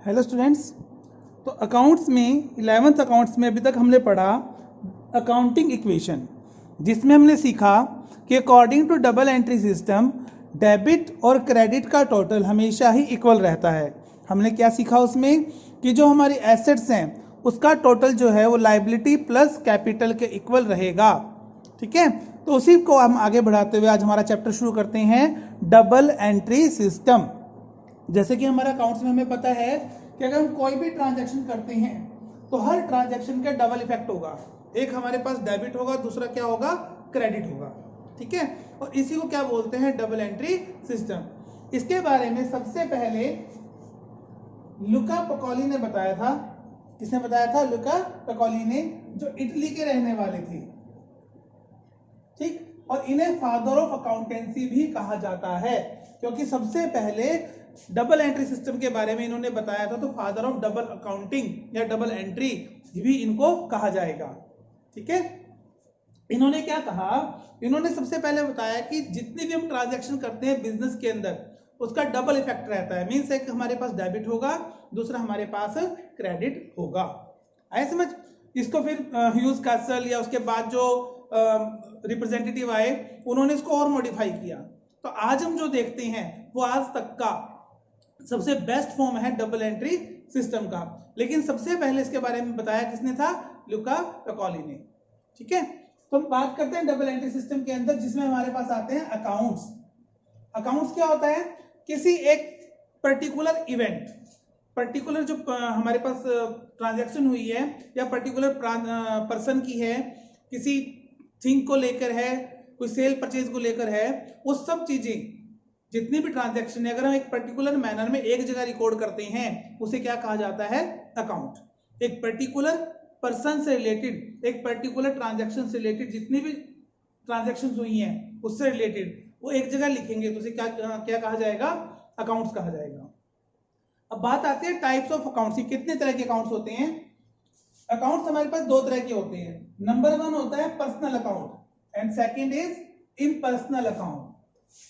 Hello students. तो accounts में 11th accounts में अभी तक हमने पढ़ा अकाउंटिंग इक्वेशन, जिसमें हमने सीखा कि according to double entry system debit और क्रेडिट का टोटल हमेशा ही इक्वल रहता है। हमने क्या सीखा उसमें कि जो हमारी एसेट्स हैं उसका टोटल जो है वो लायबिलिटी प्लस कैपिटल के इक्वल रहेगा। ठीक है, तो उसी को हम आगे बढ़ाते हुए आज हमारा चैप्टर शुरू करते हैं, डबल एंट्री सिस्टम। जैसे कि हमारे अकाउंट्स में हमें पता है कि अगर हम कोई भी ट्रांजैक्शन करते हैं तो हर ट्रांजैक्शन का डबल इफेक्ट होगा। एक हमारे पास डेबिट होगा, दूसरा क्या होगा, क्रेडिट होगा। ठीक है, और इसी को क्या बोलते हैं, डबल एंट्री सिस्टम। इसके बारे में सबसे पहले लुका पैकोली ने बताया था। किसने बताया था? लुका पैकोली ने, जो इटली के रहने वाले थे। ठीक, और इन्हें फादर ऑफ अकाउंटेंसी भी कहा जाता है, क्योंकि सबसे पहले डबल एंट्री सिस्टम के बारे में इन्होंने बताया था। तो फादर ऑफ डबल अकाउंटिंग या डबल एंट्री भी इनको कहा जाएगा। ठीक है, इन्होंने क्या कहा, इन्होंने सबसे पहले बताया कि जितनी भी हम ट्रांजैक्शन करते हैं बिजनेस के अंदर उसका डबल इफेक्ट रहता है। मीन्स एक हमारे पास डेबिट होगा, दूसरा हमारे पास क्रेडिट होगा। आए समझ? इसको फिर ह्यूज कैसल या उसके बाद जो रिप्रेजेंटेटिव आए उन्होंने इसको और मॉडिफाई किया। तो आज हम जो देखते हैं वो आज तक का सबसे बेस्ट फॉर्म है डबल एंट्री सिस्टम का। लेकिन सबसे पहले इसके बारे में बताया किसने था? लुका पैकोली ने। ठीक है, तो हम बात करते हैं डबल एंट्री सिस्टम के अंदर, जिसमें हमारे पास आते हैं अकाउंट्स। अकाउंट्स क्या होता है? किसी एक पर्टिकुलर इवेंट, पर्टिकुलर जो हमारे पास ट्रांजैक्शन हुई है या पर्टिकुलर पर्सन की है, किसी थिंग को लेकर है, कोई सेल परचेज को लेकर है, वो सब चीजें जितनी भी ट्रांजैक्शन है अगर हम एक पर्टिकुलर मैनर में एक जगह रिकॉर्ड करते हैं उसे क्या कहा जाता है? अकाउंट। एक पर्टिकुलर पर्सन से रिलेटेड, एक पर्टिकुलर ट्रांजैक्शन से रिलेटेड जितनी भी ट्रांजैक्शन हुई हैं उससे रिलेटेड वो एक जगह लिखेंगे तो उसे क्या क्या कहा जाएगा? अकाउंट्स कहा जाएगा। अब बात आती है टाइप्स ऑफ अकाउंट्स की। कितने तरह के अकाउंट्स होते हैं? अकाउंट्स हमारे पास दो तरह के होते हैं। नंबर 1 होता है personal account and second is impersonal account.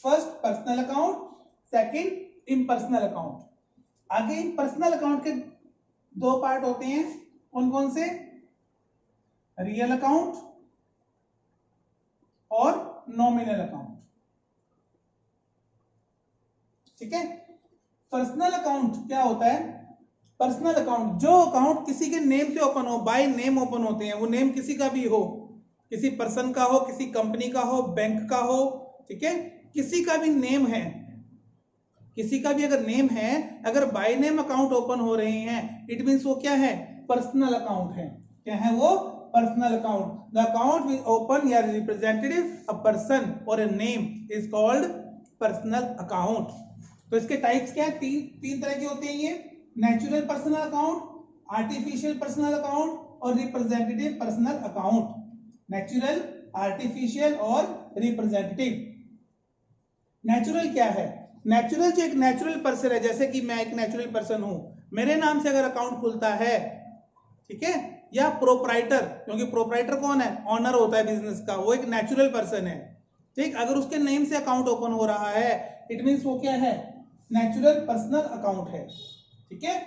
First personal account, second impersonal account. आगे पर्सनल अकाउंट के दो पार्ट होते हैं। कौन कौन से? रियल अकाउंट और नॉमिनल अकाउंट। ठीक है, पर्सनल अकाउंट क्या होता है? पर्सनल अकाउंट जो अकाउंट किसी के नेम से ओपन हो, बाय नेम ओपन होते हैं। वो नेम किसी का भी हो, किसी पर्सन का हो, किसी कंपनी का हो, बैंक का हो। ठीक है, किसी का भी नेम है, किसी का भी अगर नेम है, अगर बाय नेम अकाउंट ओपन हो रहे हैं, इट मींस वो क्या है? पर्सनल अकाउंट है। क्या है वो? Personal account. The account will open या रिप्रेजेंटेटिव अ पर्सन और a name is called personal account. तो इसके टाइप्स क्या है? तीन तरह के होते हैं ये। Natural personal account, artificial personal account और representative personal account. Natural, artificial और रिप्रेजेंटेटिव। नेचुरल क्या है? नेचुरल जो एक नेचुरल पर्सन है, जैसे कि मैं एक नेचुरल पर्सन हूं, मेरे नाम से अगर अकाउंट खुलता है, ठीक है, या प्रोप्राइटर, क्योंकि प्रोप्राइटर कौन है? ऑनर होता है बिजनेस का, वो एक नेचुरल पर्सन है। ठीक, अगर उसके नेम से अकाउंट ओपन हो रहा है, इट मींस वो क्या है? नेचुरल पर्सनल अकाउंट है। ठीक है,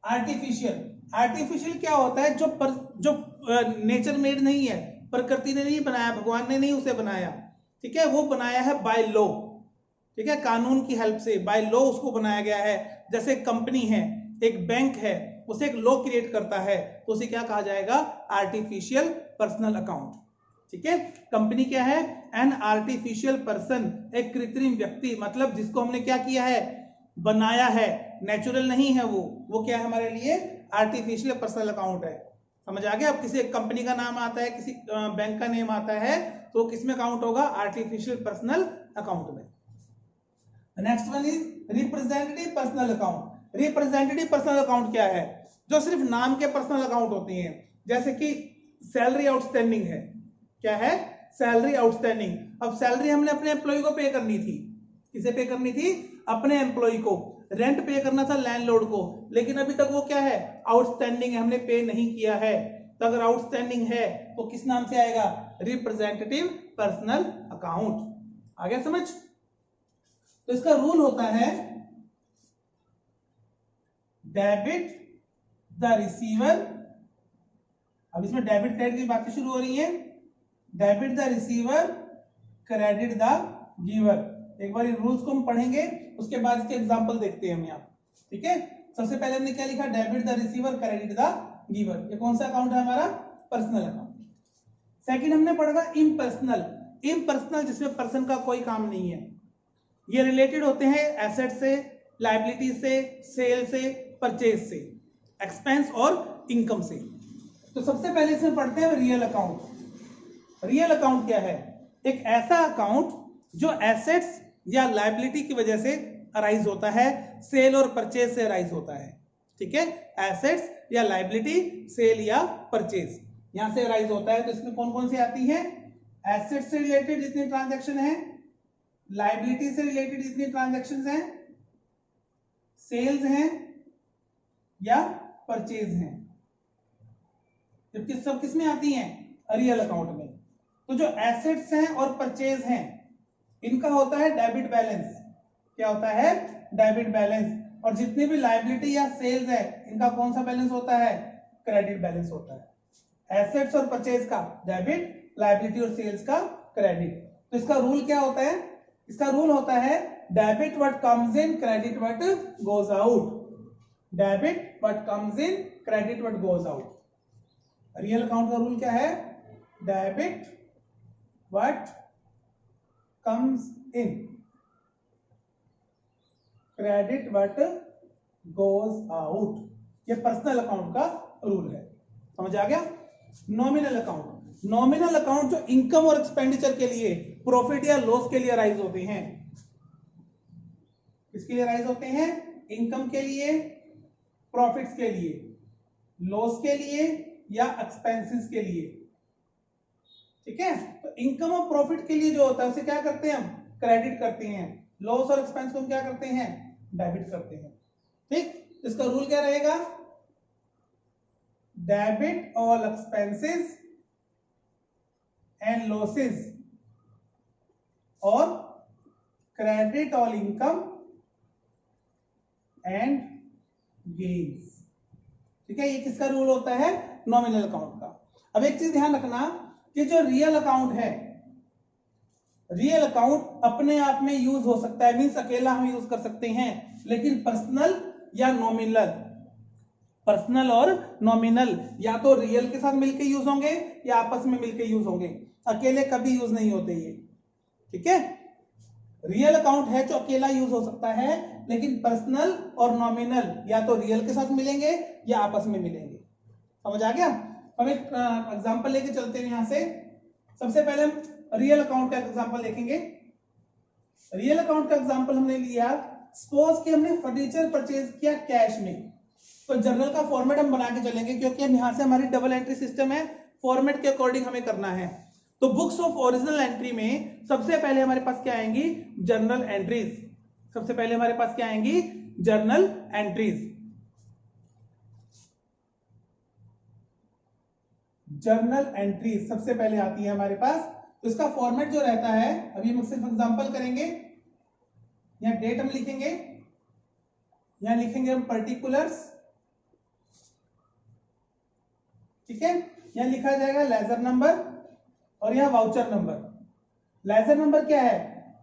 आर्टिफिशियल, आर्टिफिशियल क्या होता है? जो नेचर मेड नहीं है, प्रकृति ने नहीं बनाया, भगवान ने नहीं उसे बनाया। ठीक है, वो बनाया है बाय लॉ। ठीक है, कानून की हेल्प से, बाय लॉ उसको बनाया गया है। जैसे कंपनी है, एक बैंक है, उसे एक लॉ क्रिएट करता है, तो उसे क्या कहा जाएगा? Artificial personal account. ठीक है, कंपनी क्या है? एन आर्टिफिशियल पर्सन, एक कृत्रिम व्यक्ति, मतलब जिसको हमने क्या किया है? बनाया है, नेचुरल नहीं है वो क्या है हमारे लिए? आर्टिफिशियल पर्सनल अकाउंट है। समझ आ गया? अब किसी कंपनी का नाम आता है, किसी बैंक का नेम आता है, तो किसमें काउंट होगा? आर्टिफिशियल पर्सनल अकाउंट में। Next one is representative personal account. Representative personal account क्या है? जो सिर्फ नाम के पर्सनल अकाउंट होते हैं, जैसे कि सैलरी आउटस्टैंडिंग है। क्या है? Salary outstanding. अब सैलरी हमने अपने एम्प्लॉय को पे करनी थी। किसे पे करनी थी? अपने एम्प्लॉय को। रेंट पे करना था लैंडलॉर्ड को, लेकिन अभी तक वो क्या है? आउटस्टैंडिंग है, हमने पे नहीं किया है। तो अगर आउटस्टैंडिंग है तो किस नाम से आएगा? Representative personal account. आ गया समझ? तो इसका रूल होता है डेबिट द रिसीवर, अब इसमें डेबिट क्रेडिट की बातें शुरू हो रही है, debit the receiver credit the giver. एक बार इन रूल्स को हम पढ़ेंगे, उसके बाद इसके एग्जांपल देखते हैं हम यहाँ। ठीक है, सबसे पहले हमने क्या लिखा, debit the receiver credit the giver. ये कौन सा अकाउंट है हमारा, पर्सनल अकाउंट। सेकंड हमने पढ़ा इम्पर्सनल, इम्पर्सनल जिसमें पर्सन का कोई काम नहीं है। ये रिलेटेड होते हैं एसेट से, लायबिलिटी से, सेल से, परचेज से, एक्सपेंस और इनकम से। तो सबसे पहले इसमें पढ़ते हैं रियल अकाउंट। रियल अकाउंट क्या है, एक ऐसा अकाउंट जो एसेट्स या लायबिलिटी की वजह से अराइज होता है, सेल और परचेज से अराइज होता है। ठीक है, एसेट्स या लायबिलिटी, सेल या परचेज यहां से अराइज होता है। तो इसमें कौन कौन सी आती है, एसेट्स से रिलेटेड जितने ट्रांजैक्शन है, लायबिलिटी से रिलेटेड जितनी ट्रांजैक्शंस हैं, सेल्स हैं या परचेज हैं, जबकि सब किस में आती हैं, रियल अकाउंट में। तो जो एसेट्स हैं और परचेज हैं इनका होता है डेबिट बैलेंस। क्या होता है, डेबिट बैलेंस। और जितनी भी लायबिलिटी या सेल्स है इनका कौन सा बैलेंस होता है, क्रेडिट बैलेंस होता है। एसेट्स और परचेज का डेबिट, लायबिलिटी और सेल्स का क्रेडिट। तो इसका रूल क्या होता है, इसका रूल होता है debit what comes in, credit what goes out. Debit what comes in, credit what goes out. Real account का रूल क्या है, debit what comes in, credit what goes out. ये पर्सनल अकाउंट का रूल है, समझ आ गया। नॉमिनल अकाउंट, नॉमिनल अकाउंट जो इनकम और एक्सपेंडिचर के लिए, प्रॉफिट या लॉस के लिए राइज होते हैं। किसके लिए राइज होते हैं, इनकम के लिए, प्रॉफिट्स के लिए, लॉस के लिए या एक्सपेंसेस के लिए। ठीक है, तो इनकम और प्रॉफिट के लिए जो होता है उसे क्या करते हैं हम, क्रेडिट करते हैं। लॉस और एक्सपेंस को हम क्या करते हैं, डेबिट करते हैं। ठीक, इसका रूल क्या रहेगा, debit all expenses and losses और credit all income and gains. ठीक है, ये किसका रूल होता है, नॉमिनल अकाउंट का। अब एक चीज ध्यान रखना कि जो रियल अकाउंट है, रियल अकाउंट अपने आप में यूज हो सकता है, मींस अकेला हम यूज कर सकते हैं, लेकिन पर्सनल या नॉमिनल, पर्सनल और नॉमिनल या तो रियल के साथ मिलकर यूज होंगे या आपस में मिलकर यूज होंगे, अकेले कभी यूज नहीं होते ये। ठीक है, रियल अकाउंट है जो अकेला यूज हो सकता है, लेकिन पर्सनल और नॉमिनल या तो रियल के साथ मिलेंगे या आपस में मिलेंगे। समझ आ गया। हम एक एग्जांपल लेके चलते हैं यहां से। सबसे पहले हम रियल अकाउंट का एग्जांपल देखेंगे। रियल अकाउंट का एग्जांपल हमने लिया, सपोज कि हमने फर्नीचर परचेज किया कैश में। तो जर्नल का फॉर्मेट हम बना के चलेंगे, क्योंकि हम यहां से हमारी डबल एंट्री सिस्टम है, फॉर्मेट के अकॉर्डिंग हमें करना है। तो बुक्स ऑफ ओरिजिनल एंट्री में सबसे पहले हमारे पास क्या आएंगी, जर्नल एंट्रीज। सबसे पहले हमारे पास क्या आएंगी, जर्नल एंट्रीज। जर्नल एंट्रीज सबसे पहले आती है हमारे पास। तो इसका फॉर्मेट जो रहता है, अभी हम सिर्फ एग्जांपल करेंगे। यहां डेट हम लिखेंगे, यहां लिखेंगे हम पर्टिकुलर्स। ठीक है, यहां लिखा जाएगा लेजर नंबर और यहां वाउचर नंबर। लेजर नंबर क्या है,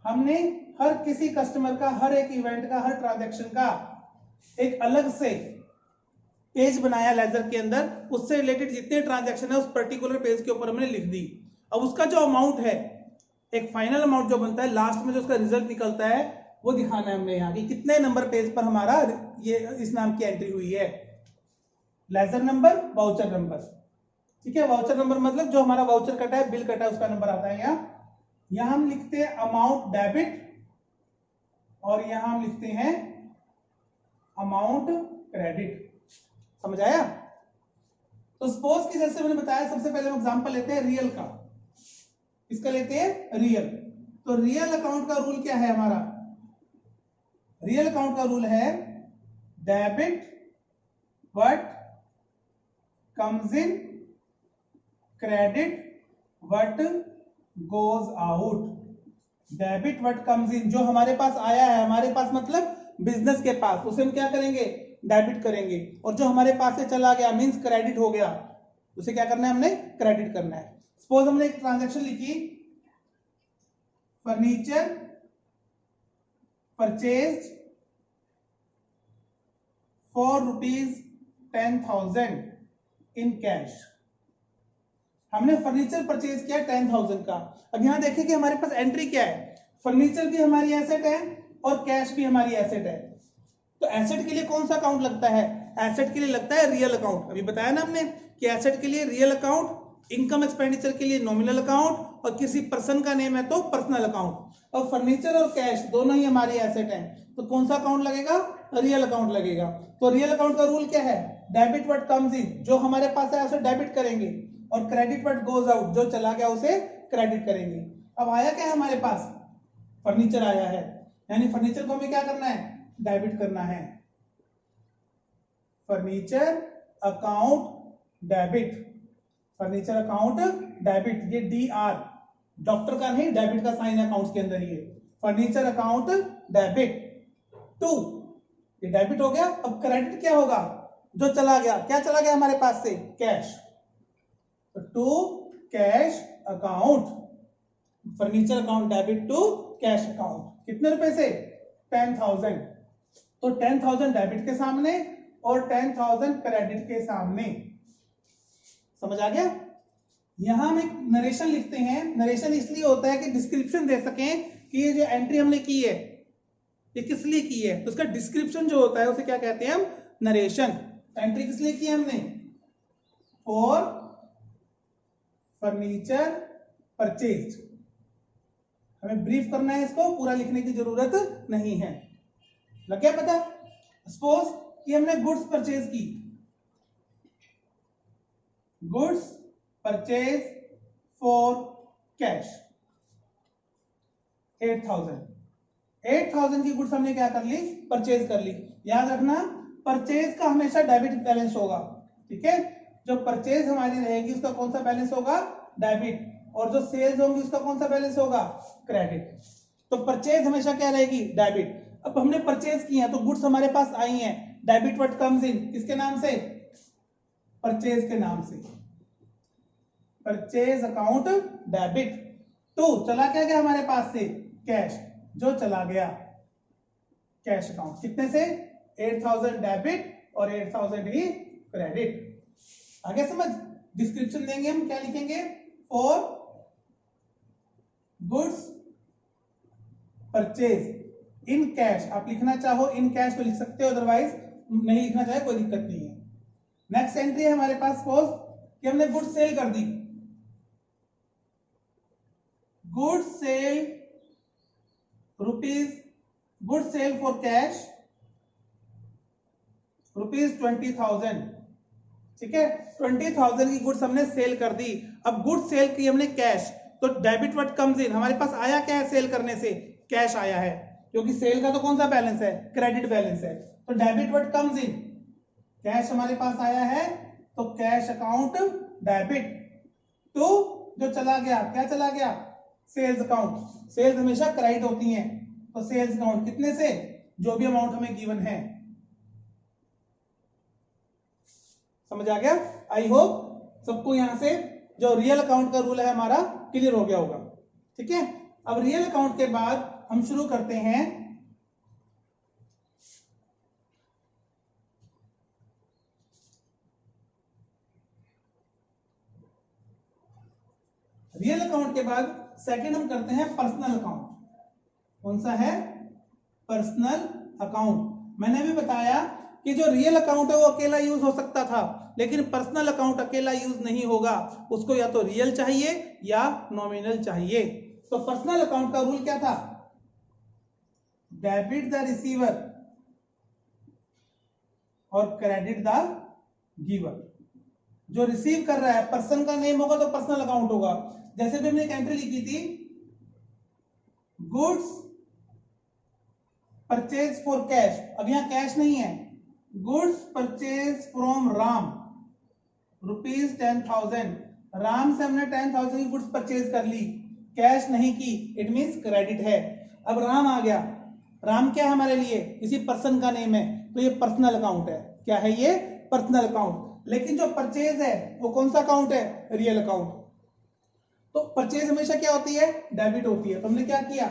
हमने हर किसी कस्टमर का, हर एक इवेंट का, हर ट्रांजैक्शन का एक अलग से पेज बनाया लेजर के अंदर, उससे रिलेटेड जितने ट्रांजैक्शन है उस पर्टिकुलर पेज के ऊपर हमने लिख दी। अब उसका जो अमाउंट है, एक फाइनल अमाउंट जो बनता है, लास्ट में जो उसका रिजल्ट निकलता है, वो दिखाना है हमने यहाँ की कितने नंबर पेज पर हमारा ये इस नाम की एंट्री हुई है। Ledger number, voucher number. ठीक है, वाउचर नंबर मतलब जो हमारा वाउचर कटा है, बिल कटा है, उसका नंबर आता है यहाँ हम लिखते हैं अमाउंट डेबिट और यहां हम लिखते हैं अमाउंट क्रेडिट। समझ आया। तो सपोज कि जैसे मैंने बताया, सबसे पहले हम एग्जांपल लेते हैं रियल का। इसका लेते हैं रियल। तो रियल अकाउंट का रूल क्या है हमारा, रियल अकाउंट का रूल है debit what comes in, credit what goes out. Debit what comes in, जो हमारे पास आया है, हमारे पास मतलब बिजनेस के पास, उसे हम क्या करेंगे, डेबिट करेंगे, और जो हमारे पास से चला गया मींस क्रेडिट हो गया, उसे क्या करना है, हमने क्रेडिट करना है। सपोज हमने एक ट्रांजैक्शन लिखी, furniture purchase for ₹10,000 in cash. हमने फर्नीचर परचेज किया 10,000 का। अब यहां देखिए कि हमारे पास एंट्री क्या है, फर्नीचर भी हमारी एसेट है और कैश भी हमारी एसेट है। तो एसेट के लिए कौन सा अकाउंट लगता है, एसेट के लिए लगता है रियल अकाउंट। अभी बताया ना हमने कि एसेट के लिए रियल अकाउंट, इनकम एक्सपेंडिचर के लिए नॉमिनल अकाउंट, और किसी पर्सन का नेम है तो पर्सनल अकाउंट। और फर्नीचर और कैश दोनों ही हमारी एसेट हैं, तो कौन सा अकाउंट लगेगा, रियल अकाउंट लगेगा। तो रियल अकाउंट का रूल क्या है, डेबिट व्हाट कम्स इन, जो हमारे पास है उसे डेबिट करेंगे, और क्रेडिट व्हाट गोज आउट, जो चला गया उसे क्रेडिट करेंगे। अब आया क्या है हमारे पास, फर्नीचर आया है, यानी फर्नीचर को हमें क्या करना है, डेबिट करना है। Furniture account debit, furniture account debit, ये DR डॉक्टर का नहीं, डेबिट का साइन है अकाउंट्स के अंदर। ये फर्नीचर अकाउंट डेबिट टू, ये डेबिट हो गया। अब क्रेडिट क्या होगा, जो चला गया, क्या चला गया हमारे पास से, cash, to cash account, furniture account debit to cash account. कितने रुपए से, 10,000। तो 10,000 डेबिट के सामने और 10,000 क्रेडिट के सामने। समझ आ गया। यहां हम एक नरेशन लिखते हैं, नरेशन इसलिए होता है कि डिस्क्रिप्शन दे सकें कि ये जो एंट्री हमने की है ये किस लिए की है, तो उसका डिस्क्रिप्शन जो होता है उसे क्या कहते हैं हम, नरेशन। एंट्री किस लिए की है हमने, फॉर फर्नीचर परचेज। हमें ब्रीफ करना है, इसको पूरा लिखने की जरूरत नहीं है। लग गया पता। सपोज कि हमने गुड्स परचेज की, गुड्स परचेज फॉर कैश 8,000 की गुड्स हमने क्या कर ली, परचेज कर ली। याद रखना परचेज का हमेशा डेबिट बैलेंस होगा, ठीक है। जो परचेज हमारी रहेगी उसका कौन सा बैलेंस होगा, डेबिट, और जो सेल्स होंगी उसका कौन सा बैलेंस होगा, क्रेडिट। तो परचेज हमेशा क्या रहेगी, डेबिट। अब हमने परचेज किया तो गुड्स हमारे पास आई हैं, डेबिट व्हाट कम्स इन, किसके नाम से, परचेज के नाम से, परचेज अकाउंट डेबिट टू, चला क्या गया हमारे पास से, कैश, जो चला गया कैश अकाउंट। कितने से, 8,000 डेबिट और 8,000 ही क्रेडिट। आगे समझ। डिस्क्रिप्शन देंगे हम, क्या लिखेंगे, for goods purchase in cash. आप लिखना चाहो इन कैश तो लिख सकते हो, अदरवाइज नहीं लिखना चाहे कोई दिक्कत नहीं है। नेक्स्ट एंट्री है हमारे पास, सपोज कि हमने गुड्स सेल कर दी, goods sale goods sale for cash ₹20,000, ठीक है। 20,000 की गुड्स हमने सेल कर दी। अब गुड्स सेल की हमने कैश, तो डेबिट व्हाट कम्स इन, हमारे पास आया क्या है, सेल करने से कैश आया है, क्योंकि सेल का तो कौन सा बैलेंस है, क्रेडिट बैलेंस है। तो debit what comes in, cash हमारे पास आया है, तो कैश अकाउंट डेबिट टू, जो चला गया, क्या चला गया, सेल्स अकाउंट। सेल्स हमेशा क्रेडिट होती हैं, तो सेल्स अकाउंट कितने से, जो भी अमाउंट हमें गिवन है। समझ आ गया। आई होप सबको यहां से जो रियल अकाउंट का रूल है हमारा क्लियर हो गया होगा, ठीक है। अब रियल अकाउंट के बाद हम शुरू करते हैं रियल अकाउंट के बाद सेकंड हम करते हैं पर्सनल अकाउंट। कौन सा है, पर्सनल अकाउंट। मैंने भी बताया कि जो रियल अकाउंट है वो अकेला यूज हो सकता था, लेकिन पर्सनल अकाउंट अकेला यूज नहीं होगा, उसको या तो रियल चाहिए या नॉमिनल चाहिए। तो पर्सनल अकाउंट का रूल क्या था, डेबिट द रिसीवर और क्रेडिट द गिवर। जो रिसीव कर रहा है पर्सन का नेम होगा तो पर्सनल अकाउंट होगा। जैसे भी हमने एक एंट्री लिखी थी, गुड्स परचेज फॉर कैश, अब यहां कैश नहीं है, goods purchase from Ram ₹10,000। Ram से हमने 10,000 की गुड्स परचेज कर ली, कैश नहीं की, इट मींस क्रेडिट है। अब राम आ गया, राम क्या है हमारे लिए, किसी पर्सन का नेम है, तो ये पर्सनल अकाउंट है। क्या है ये? Personal account. लेकिन जो परचेज है वो कौन सा अकाउंट है? Real account. तो परचेज हमेशा क्या होती है? डेबिट होती है। तो हमने क्या किया?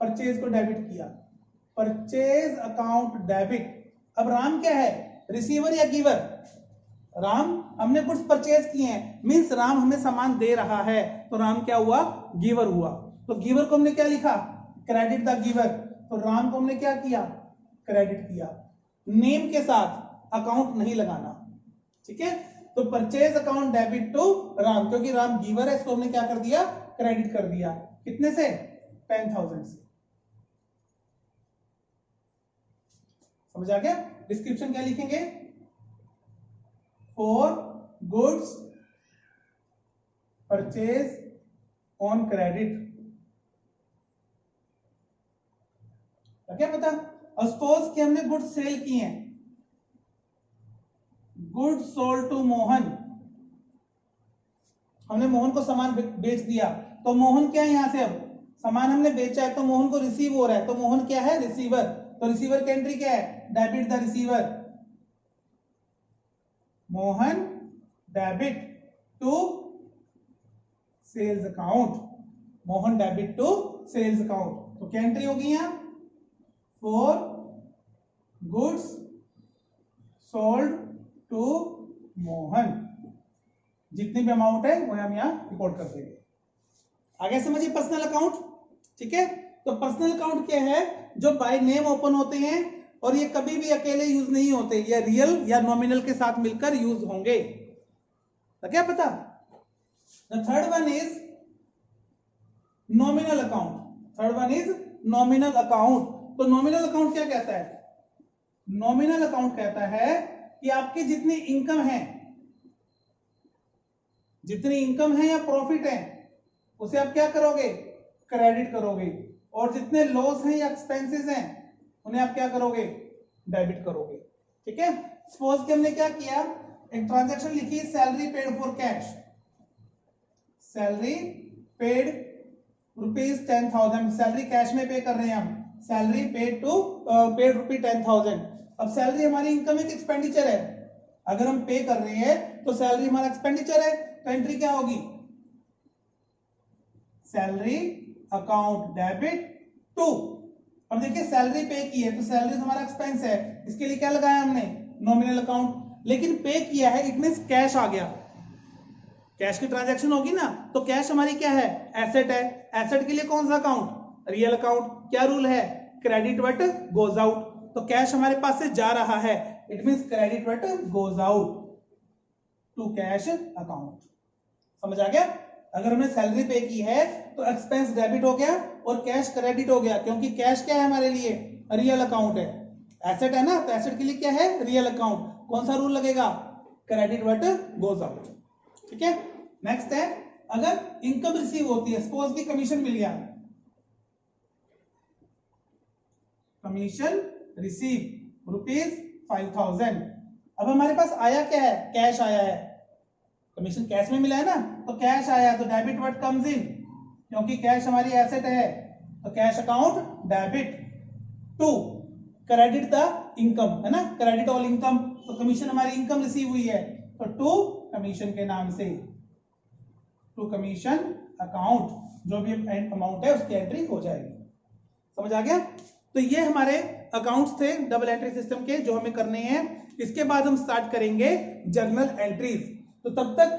परचेज को डेबिट किया, परचेज अकाउंट डेबिट। अब राम क्या है? रिसीवर या गिवर? राम, हमने गुड्स परचेज किए हैं, मींस राम हमें सामान दे रहा है, तो राम क्या हुआ? गिवर हुआ। तो गिवर को हमने क्या लिखा? Credit the giver. तो राम को हमने क्या किया? क्रेडिट किया। नेम के साथ, अकाउंट नहीं लगाना, ठीक है। तो purchase account debit to Ram, क्योंकि राम गिवर है, इसको हमने क्या कर दिया? क्रेडिट कर दिया। कितने से? 10,000 से। समझ आ गया? डिस्क्रिप्शन क्या लिखेंगे? For goods purchase on credit. क्या पता? और सपोज कि हमने गुड्स सेल किए हैं, गुड्स सोल्ड टू मोहन, हमने मोहन को सामान बेच दिया, तो मोहन क्या है? यहां से अब सामान हमने बेचा है तो मोहन को रिसीव हो रहा है, तो मोहन क्या है? रिसीवर। तो रिसीवर की एंट्री क्या है? Debit the receiver. Mohan debit to sales account, Mohan debit to sales account. तो क्या एंट्री होगी यहां? For goods sold to Mohan, जितनी भी अमाउंट है वो हम यहां रिकॉर्ड कर देंगे। आगे समझिए पर्सनल अकाउंट, ठीक है। तो पर्सनल अकाउंट क्या है? जो बाय नेम ओपन होते हैं और ये कभी भी अकेले यूज नहीं होते, ये रियल या नॉमिनल के साथ मिलकर यूज होंगे। तो क्या पता? The third one is nominal account. Third one is nominal account. तो नॉमिनल अकाउंट क्या कहता है? नॉमिनल अकाउंट कहता है कि आपकी जितनी इनकम है, जितनी इनकम है या प्रॉफिट है, उसे आप क्या करोगे? क्रेडिट करोगे। और जितने लॉस हैं या एक्सपेंसेस हैं, उन्हें आप क्या करोगे? डेबिट करोगे, ठीक है। सपोज कि हमने क्या किया? एक ट्रांजैक्शन लिखी, salary paid for cash, salary paid ₹10,000, salary cash में पे कर रहे हैं हम, सैलरी पेड टू पेड ₹10,000। अब सैलरी हमारी इनकम है कि एक्सपेंडिचर है? अगर हम पे कर रहे हैं तो सैलरी हमारा एक्सपेंडिचर है, तो एंट्री क्या होगी? Salary account debit to. अब देखिए सैलरी पे की है तो सैलरी हमारा एक्सपेंस है, इसके लिए क्या लगाया हमने? Nominal account. लेकिन पे किया है, इट मींस कैश आ गया, कैश की ट्रांजैक्शन होगी ना, तो कैश हमारी क्या है? एसेट है। एसेट के लिए कौन सा अकाउंट? Real account. क्या रूल है? Credit what goes out. तो कैश हमारे पास से जा रहा है, it means credit what goes out to cash account. समझ आ गया? अगर हमने सैलरी पे की है तो एक्सपेंस डेबिट हो गया और कैश क्रेडिट हो गया, क्योंकि कैश क्या है हमारे लिए? रियल अकाउंट है। एसेट है ना, तो एसेट के लिए क्या है? Real account. कौन सा रूल लगेगा? क्रेडिट वट गोज आउट, ठीक है। नेक्स्ट है, अगर इनकम रिसीव होती है, सपोज की कमीशन मिल गया, कमीशन रिसीव ₹5,000। अब हमारे पास आया क्या है? कैश आया है, कमीशन कैश में मिला है ना, तो कैश आया तो डेबिट व्हाट कम्स इन, क्योंकि कैश हमारी एसेट है, तो cash account debit to credit the income, है ना, क्रेडिट ऑल इनकम। तो कमीशन हमारी इनकम रिसीव हुई है, तो टू कमीशन के नाम से, टू कमीशन अकाउंट, जो भी अमाउंट है उसकी एंट्री हो जाएगी। समझ आ गया? तो ये हमारे अकाउंट्स थे डबल एंट्री सिस्टम के, जो हमें करने हैं। इसके बाद हम स्टार्ट करेंगे जर्नल एंट्रीज। तो तब तक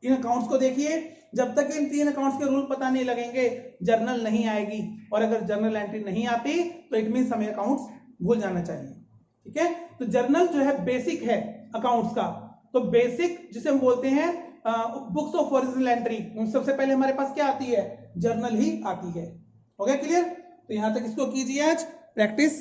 इन अकाउंट्स को देखिए, जब तक इन 3 अकाउंट्स के रूल पता नहीं लगेंगे जर्नल नहीं आएगी, और अगर जर्नल एंट्री नहीं आती तो इट मींस हमें अकाउंट्स भूल जाना चाहिए, ठीक है। तो जर्नल जो है बेसिक है अकाउंट्स का, तो बेसिक जिसे हम बोलते हैं बुक्स ऑफ ओरिजिनल एंट्री, सबसे पहले हमारे पास क्या आती है? जर्नल ही आती है। हो गया क्लियर? तो यहां तक इसको कीजिए आज प्रैक्टिस।